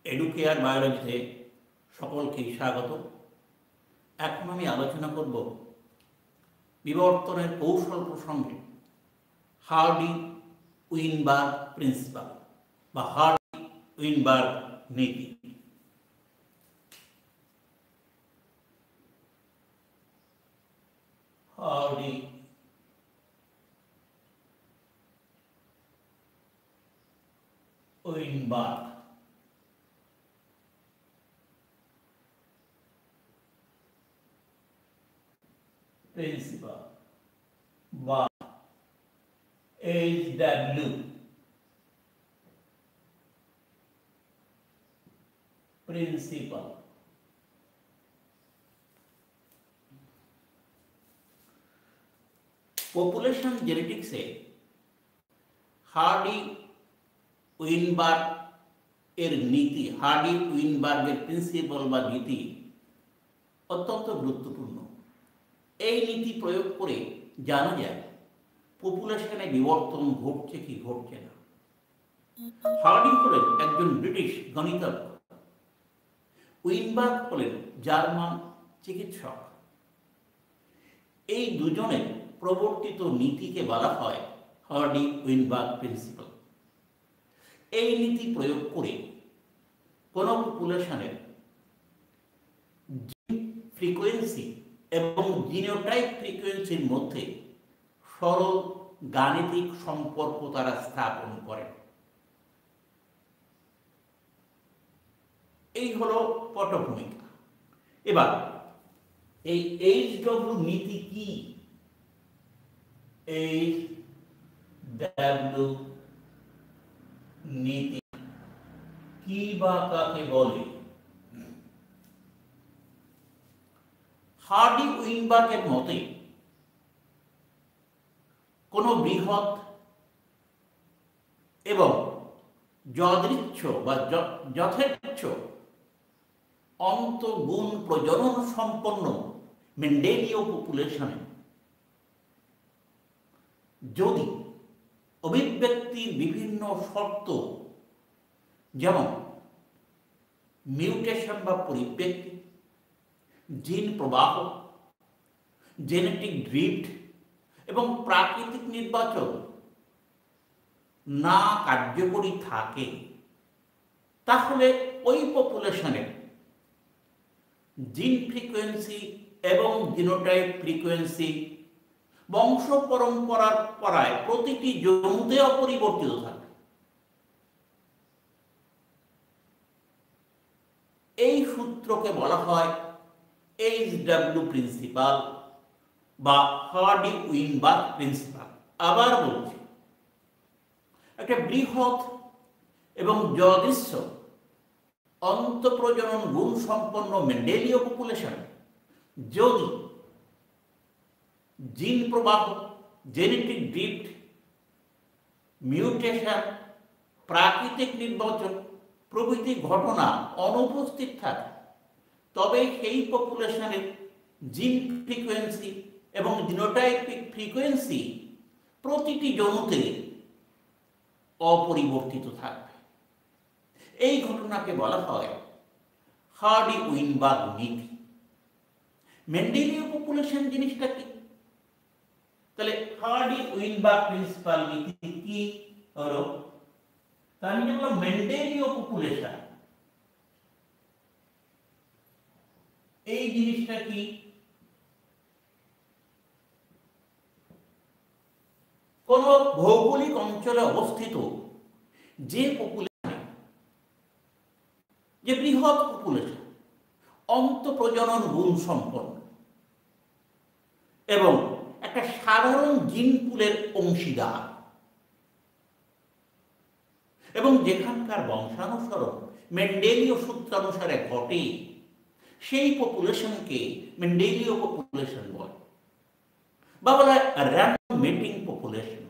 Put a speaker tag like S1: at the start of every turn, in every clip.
S1: Educare বায়োলজিতে সকলকে স্বাগত। এখন আমি আলোচনা করব বিবর্তনের কৌশল প্রসঙ্গে হার্ডি উইনবার্গ প্রিন্সিপাল বা হার্ডি উইনবার্গ নীতি। হার্ডি উইনবার্গ প্রিন্সিপাল বা HW প্রিন্সিপাল। পপুলেশন জেনেটিক্সে হার্ডি উইনবার্গ এর নীতি, হার্ডি উইনবার্গের প্রিন্সিপাল বা নীতি অত্যন্ত গুরুত্বপূর্ণ। এই নীতি প্রয়োগ করে জানা যায় পপুলেশনে বিবর্তন ঘটছে কি ঘটছে না। হার্ডি হলেন একজন ব্রিটিশ গণিতজ্ঞ, উইনবার্গ হলেন জার্মান চিকিৎসক। এই দুজনের প্রবর্তিত নীতিকে বলা হয় হার্ডি উইনবার্গ প্রিন্সিপাল। এই নীতি প্রয়োগ করে কোনো পপুলেশনের জিন ফ্রিকোয়েন্সি এবং জিনোটাইপ ফ্রিকোয়েন্সির মধ্যে সরল গাণিতিক সম্পর্ক তারা স্থাপন করেন। এই হলো পটভূমিকা। এবার এই HW নীতি কি? HW নীতি কি বা কাকে বলে? হার্ডি উইনবার্গের মতে কোন বৃহৎ এবং যদৃচ্ছ বা যথেচ্ছ অন্তগুণ প্রজনন সম্পন্ন মেন্ডেলীয় পপুলেশনে যদি অভিব্যক্তির বিভিন্ন শর্ত যেমন মিউটেশন বা পরিব্যক্তি, জিন প্রবাহ, জেনেটিক ড্রিফট এবং প্রাকৃতিক নির্বাচন না কার্যকরী থাকে, তাহলে ওই পপুলেশনের জিন ফ্রিকোয়েন্সি এবং জিনোটাইপ ফ্রিকোয়েন্সি বংশ পরম্পরার পরায় প্রতিটি জন্মুতে অপরিবর্তিত থাকে। এই সূত্রকে বলা হয় HW প্রিন্সিপাল বা হার্ডি উইনবার্গ প্রিন্সিপাল। আবার বলছি, একটা বৃহৎ এবং যদৃচ্ছ অন্তঃপ্রজনন গুণ সম্পন্ন মেন্ডেলীয় পপুলেশন যদি জিন প্রবাহ, জেনেটিক ড্রিফট, মিউটেশন, প্রাকৃতিক নির্বাচন প্রভৃতি ঘটনা অনুপস্থিত থাকে, তবে সেই পপুলেশনের জিন ফ্রিকোয়েন্সি এবং জিনোটাইপিক ফ্রিকোয়েন্সি প্রতিটি জন্মতে অপরিবর্তিত থাকবে। এই ঘটনাকে বলা হয় হার্ডি উইনবার্গ নীতি। মেন্ডেলীয় পপুলেশন জিনিসটা কি? তাহলে হার্ডি উইনবার্গ প্রিন্সিপাল নীতি কি হলো? তার মানে হলো মেন্ডেলীয় পপুলেশন। এই জিনিসটা কি? কোন ভৌগোলিক অঞ্চলে অবস্থিত যে পপুলেশন, যে বৃহৎ পপুলেশন অন্তঃপ্রজনন গুণ সম্পন্ন এবং একটা সাধারণ জিন পুলের অংশীদার এবং যেখানকার বংশানুসরণ মেন্ডেলীয় সূত্রানুসারে ঘটে, সেই পপুলেশনকে মেন্ডেলীয় পপুলেশন বলে, বা বলা হয় র্যান্ডম মেটিং পপুলেশন,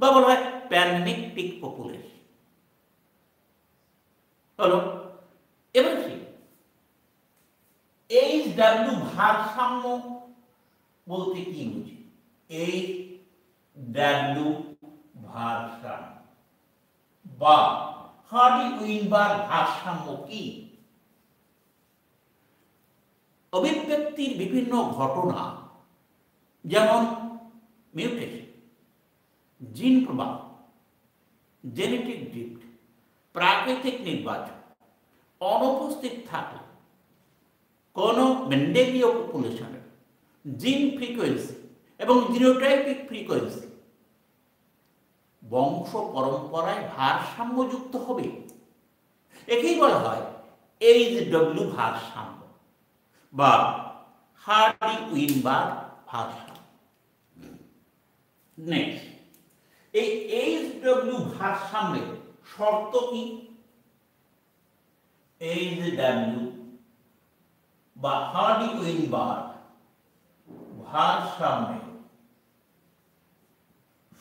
S1: বা বলা হয় প্যানমিকটিক পপুলেশন। হলো এবার কি HW ভারসাম্য বলতে কি বুঝি? HW ভারসাম্য বা হার্ডি-উইনবার্গ ভারসাম্য কি? অভিব্যক্তির বিভিন্ন ঘটনা যেমন মিউটেশন, জিন প্রবাহ, জেনেটিক ড্রিফট, প্রাকৃতিক নির্বাচন অনুপস্থিত থাকলে কোন মেন্ডেলীয় পপুলেশনের জিন ফ্রিকোয়েন্সি এবং জিনোটাইপিক ফ্রিকোয়েন্সি বংশ পরম্পরায় ভারসাম্যযুক্ত হবে। একেই বলা হয় এইচডব্লিউ ভারসাম্য বা হার্ডি-উইনবার্গ ভারসাম্য। নেক্সট, এই এইচডব্লিউ ভারসাম্যের শর্ত কি? এইচডব্লিউ বা হার্ডি-উইনবার্গ ভারসাম্যের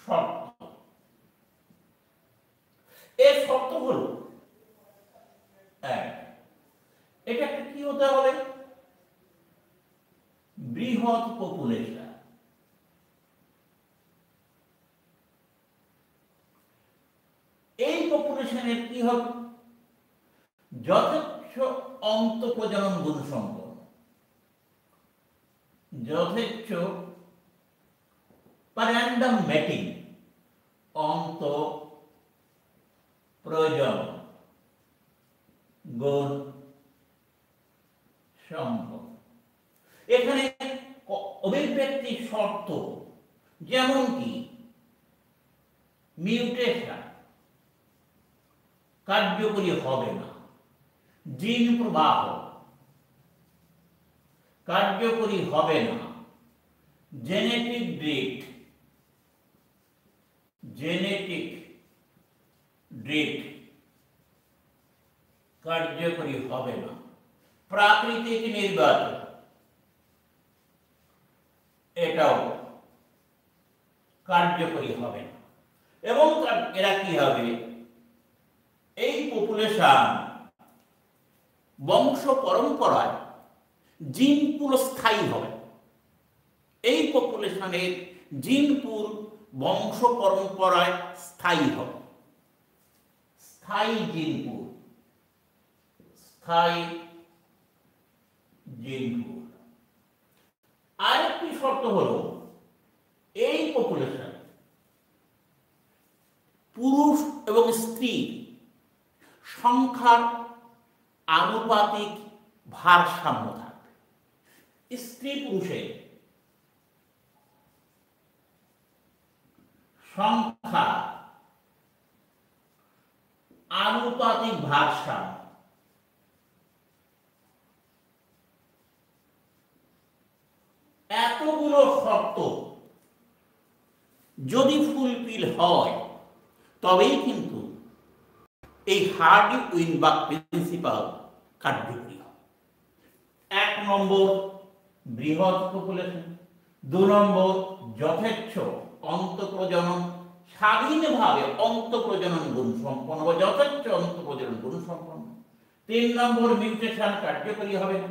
S1: শর্ত, এর শর্ত হল এটা কি হতে হবে? বৃহৎ পপুলেশন। এই পপুলেশনের কি হবে? যথেচ্ছ অন্তঃপ্রজনন গুণ সম্পন্ন, যথেচ্ছ প্যারান্ডাম ম্যাটিং অন্তঃপ্রজনন গুণ সম্পন্ন। এখানে অভিব্যক্তির শর্ত যেমন কি মিউটেশন কার্যকরী হবে না, জিন প্রবাহ কার্যকরী হবে না, জেনেটিক ড্রিফট কার্যকরী হবে না, প্রাকৃতিক নির্বাচন এটাও কার্যকরী হবে না। এবং এরা কি হবে? এই পপুলেশন বংশ পরম্পরায় জিন পুল স্থায়ী হবে। এই পপুলেশনের জিন পুল বংশ পরম্পরায় স্থায়ী হবে। স্থায়ী জিন পুল, স্থায়ী জিন পুল। আরেকটি শর্ত হলো এই পপুলেশন পুরুষ এবং স্ত্রী সংখ্যার আনুপাতিক ভারসাম্য থাকবে। স্ত্রী পুরুষের সংখ্যা আনুপাতিক ভারসাম্য। এতগুলো শর্ত যদি ফুলফিল হয় তবেই কিন্তু এই হার্ডি-উইনবার্গ প্রিন্সিপাল কার্যকরী হবে। 1 নম্বর বৃহৎ পপুলেশন, 2 নম্বর যথেচ্ছ অন্তঃপ্রজনন, স্বাধীনভাবে অন্তঃপ্রজনন গুণ সম্পন্ন বা যথেচ্ছ অন্তঃপ্রজনন গুণ সম্পন্ন, 3 নম্বর মিউটেশন কার্যকরী হবে না,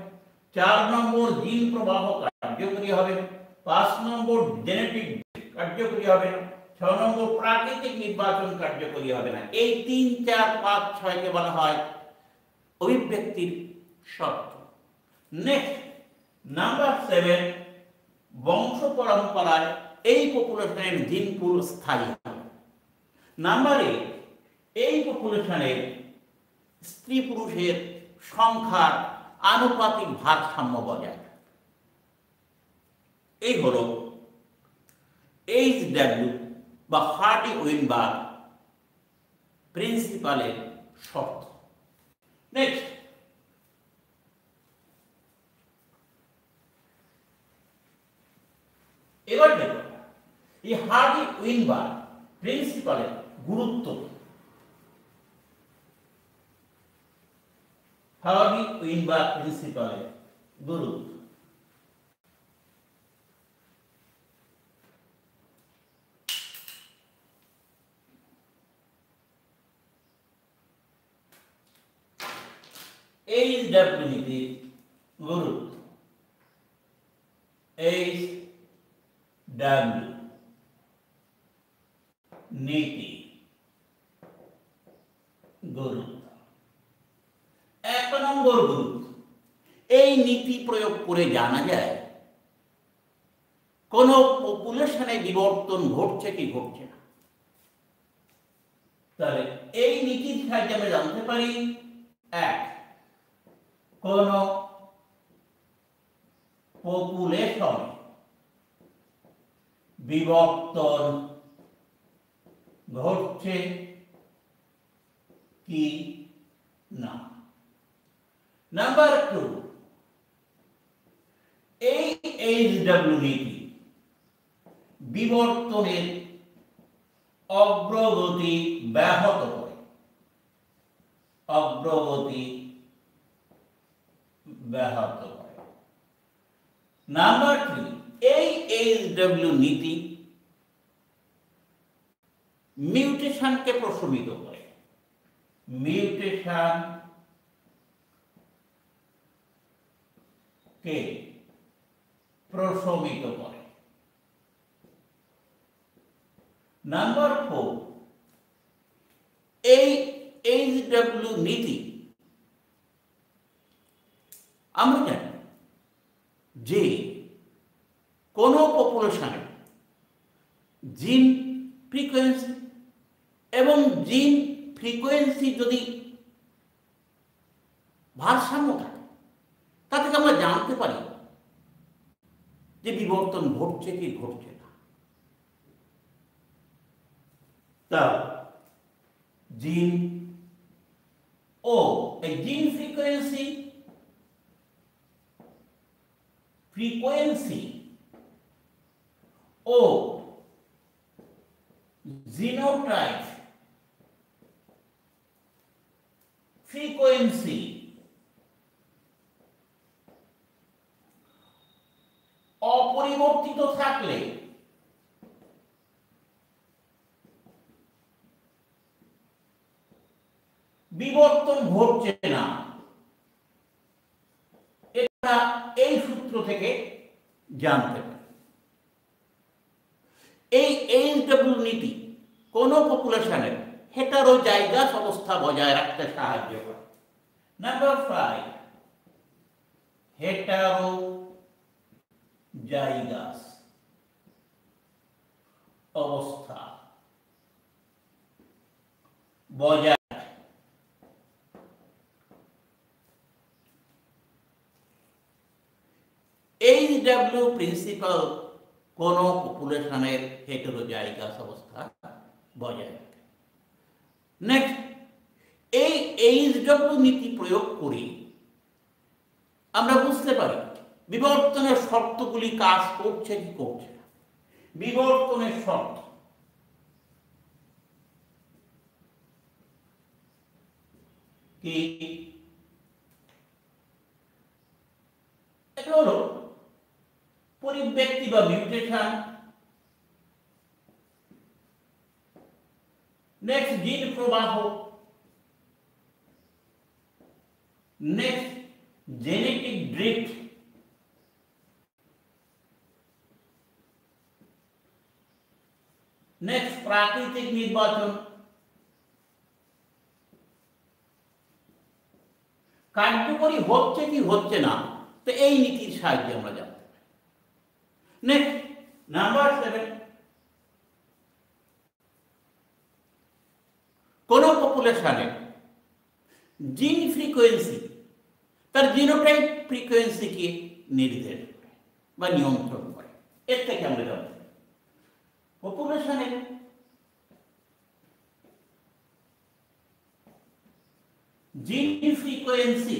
S1: 4 নম্বর জিন প্রবাহ কার্যকরী হবে না, 5 নম্বর জেনেটিক কার্যকরী হবে না, 6 নম্বর প্রাকৃতিক নির্বাচন কার্যকরী হবে না। এই 3, 4, 5, 6 কে বলা হয় অভিব্যক্তির শর্ত। নেক্সট, নাম্বার 7, বংশ পরম্পরায় এই পপুলেশনের জিন পুল স্থায়ী হবে। নাম্বার 8, এই পপুলেশনের স্ত্রী পুরুষের সংখ্যার আনুপাতিক ভারসাম্য বজায় থাকবে। এই হলো এইচডব্লিউ বা হার্ডি-উইনবার্গ প্রিন্সিপালের শর্ত। নেক্সট, এবার দেখো এই হার্ডি-উইনবার্গ প্রিন্সিপালের গুরুত্ব। হার্ডি-উইনবার্গ প্রিন্সিপালের গুরুত্ব। এইচডব্লিউ নীতির গুরুত্ব। এইচডব্লিউ নীতি গুরুত্ব। 1 নম্বর গুরুত্ব, এই নীতি প্রয়োগ করে জানা যায় কোন পপুলেশনে বিবর্তন ঘটছে কি ঘটছে না। তাহলে এই নীতির সাহায্যে আমরা জানতে পারি, 1, কোন পপুলেশন বিবর্তন ঘটছে কি না। নাম্বার 2, এই এইচডব্লিউ নীতি বিবর্তনের অগ্রগতি ব্যাহত করে। অগ্রগতি ব্যাহত করে। নাম্বার 3, এই এইচডব্লিউ নীতি মিউটেশনকে প্রশমিত করে। মিউটেশন কে প্রশমিত করে। নাম্বার 4, এই এইচডব্লিউ নীতি আমরা জানি যে কোন পপুলেশনে জিন ফ্রিকোয়েন্সি এবং জিন ফ্রিকোয়েন্সি যদি ভারসাম্য থাকে, তা থেকে আমরা জানতে পারি যে বিবর্তন ঘটছে কি ঘটছে না। তা জিন ও এই জিন ফ্রিকোয়েন্সি ও জিনোটাইপ ফ্রিকোয়েন্সি অপরিবর্তিত থাকলে বিবর্তন ঘটছে না। এটা এই সূত্র থেকে জানতে পারি। এই এইচডব্লিউ নীতি কোন পপুলেশনের হেটারোজাইগাস অবস্থা বজায় রাখতে সাহায্য করে। নাম্বার 5, হেটারোজাইগাস অবস্থা বজায়। এইচডব্লিউ প্রিন্সিপাল কোন পপুলেশনের হেটারোজাইগাস অবস্থা বজায় রাখে। নেক্সট, এই এইচডব্লিউ নীতি প্রয়োগ করি আমরা বুঝতে পারি বিবর্তনের শর্তগুলি কাজ করছে কি করছে না। বিবর্তনের শর্ত কি? এটা হলো পরিব্যক্তি বা মিউটেশন, নেক্সট জিন প্রবাহ, নেক্সট জেনেটিক ড্রিফট, নেক্সট প্রাকৃতিক নির্বাচন। কার্যকরী হচ্ছে কি হচ্ছে না, তো এই নীতির সাহায্যে আমরা জানতে পারি। নেক্সট, নাম্বার 7, কোন পপুলেশনে জিন ফ্রিকোয়েন্সি তার জিনোটাইপ ফ্রিকোয়েন্সিকে নির্দেশ করে বা নিয়ন্ত্রণ করে। এর থেকে আমরা জানতে পারি পপুলেশনে জিন ফ্রিকোয়েন্সি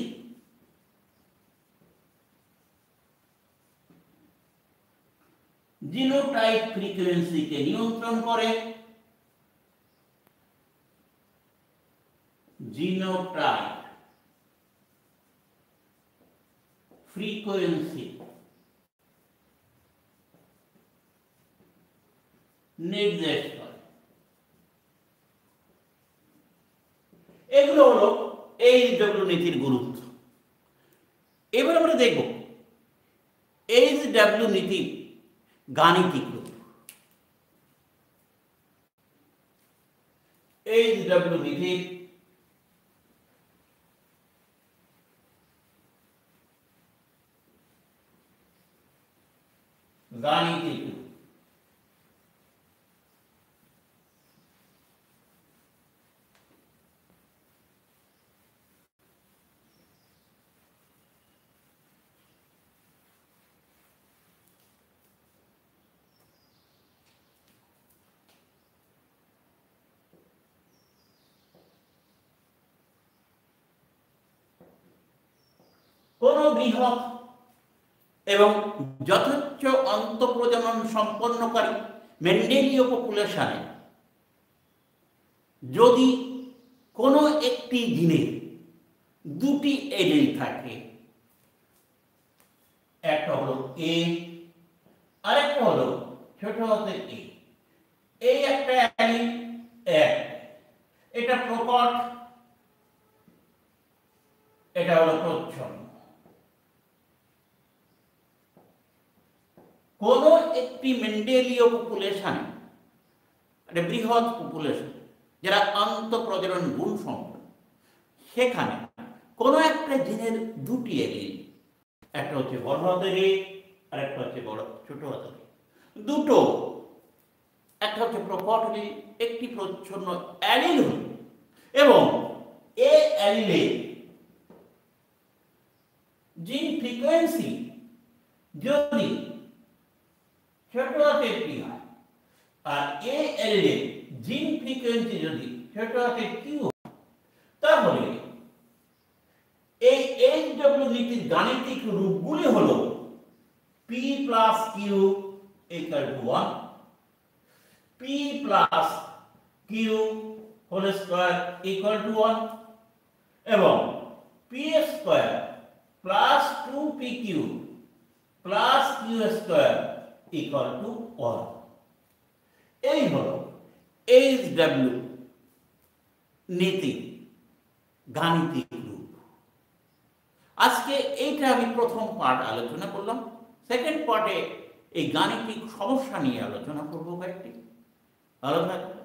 S1: জিনোটাইপ ফ্রিকোয়েন্সিকে নিয়ন্ত্রণ করে। জিনোটাইপ ফ্রিকোয়েন্সি নির্দেশ করে। এগুলো হলো এইচডব্লিউ নীতির গুরুত্ব। এবার আমরা দেখব এইচডব্লিউ নীতির গাণিতিক রূপ। এইচডব্লিউ নীতির গাণিতিক রূপ। কোন বৃহৎ এবং যথেচ্ছ অন্তঃপ্রজনন সম্পন্নকারী মেন্ডেলীয় পপুলেশনে যদি কোনো একটি জিনের দুটি এলিল থাকে, একটা হলো এ আরেকটা হলো ছোট হাতের এ, এই একটা এলিল এক, এটা প্রকট, এটা হলো প্রচ্ছন্ন। কোন একটি মেন্ডেলীয় পপুলেশন, একটা বৃহৎ পপুলেশন যারা আন্তঃপ্রজনন গুণ সম্পন্ন, সেখানে কোন একটা জিনের দুটি এলিল, একটা হচ্ছে বড় হাতের এ আর একটা হচ্ছে ছোট হাতের এ, দুটো, একটা হচ্ছে প্রকট এলিল, একটি প্রচ্ছন্ন এলিল হল, এবং এ এলিলে জিন ফ্রিকোয়েন্সি যদি ছোট হাতের টি হয় আর এ এলিলে জিন ফ্রিকোয়েন্সি যদি ছোট হাতের কিউ হয়, তাহলে এই এইচডব্লিউ নীতির গাণিতিক রূপগুলি হলো p plus q equal to 1, p plus q whole square equal to 1, এবং p square plus 2pq plus q square equal to 1। এই হলো এইচডব্লিউ নীতি গাণিতিক রূপ। আজকে এইটা আমি প্রথম পার্ট আলোচনা করলাম। সেকেন্ড পার্টে এই গাণিতিক সমস্যা নিয়ে আলোচনা করবো কয়েকটি। ভালো থাকবে।